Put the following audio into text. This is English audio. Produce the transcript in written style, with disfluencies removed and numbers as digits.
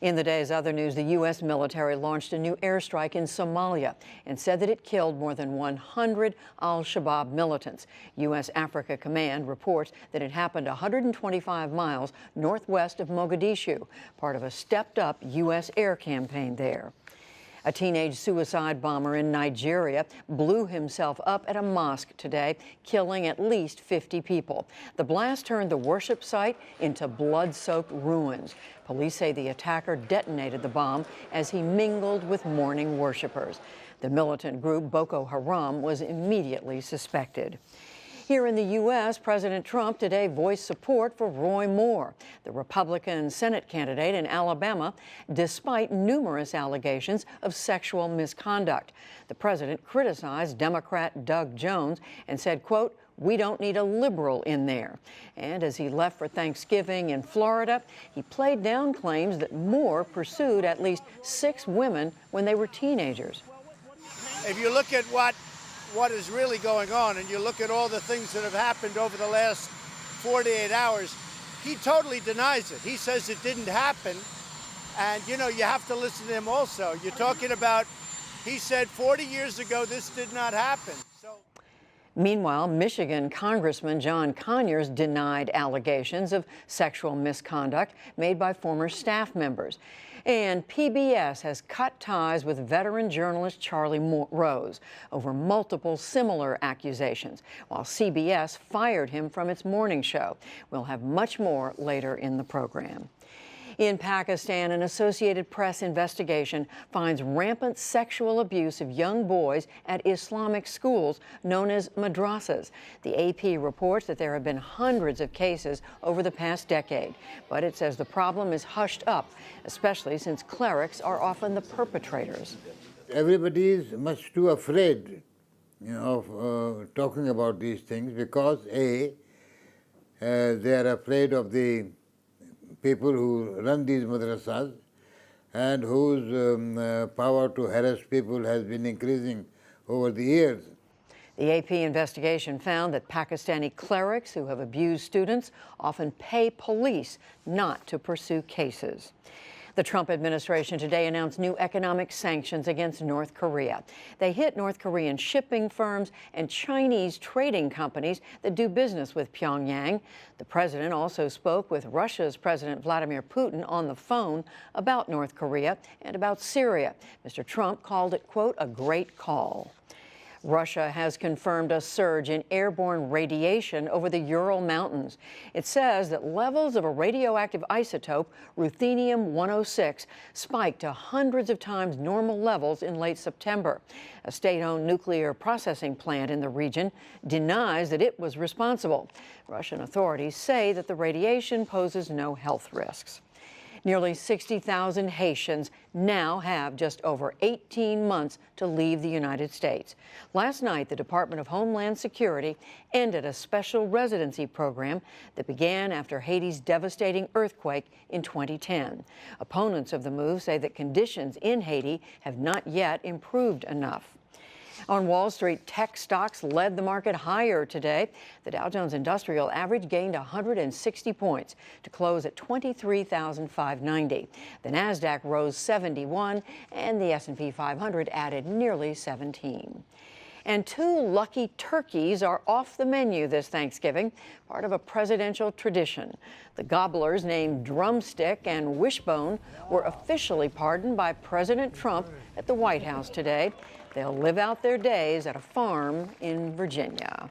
In the day's other news, the U.S. military launched a new airstrike in Somalia and said that it killed more than 100 al-Shabaab militants. U.S. Africa Command reports that it happened 125 miles northwest of Mogadishu, part of a stepped-up U.S. air campaign there. A teenage suicide bomber in Nigeria blew himself up at a mosque today, killing at least 50 people. The blast turned the worship site into blood-soaked ruins. Police say the attacker detonated the bomb as he mingled with mourning worshipers. The militant group Boko Haram was immediately suspected. Here in the U.S., President Trump today voiced support for Roy Moore, the Republican Senate candidate in Alabama, despite numerous allegations of sexual misconduct. The president criticized Democrat Doug Jones and said, quote, "We don't need a liberal in there." And as he left for Thanksgiving in Florida, he played down claims that Moore pursued at least 6 women when they were teenagers. If you look at what is really going on, and you look at all the things that have happened over the last 48 hours, he totally denies it. He says it didn't happen. And, you know, you have to listen to him also. You're talking about, he said 40 years ago this did not happen. Meanwhile, Michigan Congressman John Conyers denied allegations of sexual misconduct made by former staff members. And PBS has cut ties with veteran journalist Charlie Rose over multiple similar accusations, while CBS fired him from its morning show. We'll have much more later in the program. In Pakistan, an Associated Press investigation finds rampant sexual abuse of young boys at Islamic schools known as madrasas. The AP reports that there have been hundreds of cases over the past decade, but it says the problem is hushed up, especially since clerics are often the perpetrators. Everybody is much too afraid, of talking about these things because they are afraid of the people who run these madrasas and whose power to harass people has been increasing over the years. The AP investigation found that Pakistani clerics who have abused students often pay police not to pursue cases. The Trump administration today announced new economic sanctions against North Korea. They hit North Korean shipping firms and Chinese trading companies that do business with Pyongyang. The president also spoke with Russia's President Vladimir Putin on the phone about North Korea and about Syria. Mr. Trump called it, quote, a great call. Russia has confirmed a surge in airborne radiation over the Ural Mountains. It says that levels of a radioactive isotope, ruthenium-106, spiked to hundreds of times normal levels in late September. A state-owned nuclear processing plant in the region denies that it was responsible. Russian authorities say that the radiation poses no health risks. Nearly 60,000 Haitians now have just over 18 months to leave the United States. Last night, the Department of Homeland Security ended a special residency program that began after Haiti's devastating earthquake in 2010. Opponents of the move say that conditions in Haiti have not yet improved enough. On Wall Street, tech stocks led the market higher today. The Dow Jones Industrial Average gained 160 points to close at 23,590. The Nasdaq rose 71, and the S&P 500 added nearly 17. And 2 lucky turkeys are off the menu this Thanksgiving, part of a presidential tradition. The gobblers named Drumstick and Wishbone were officially pardoned by President Trump at the White House today. They'll live out their days at a farm in Virginia.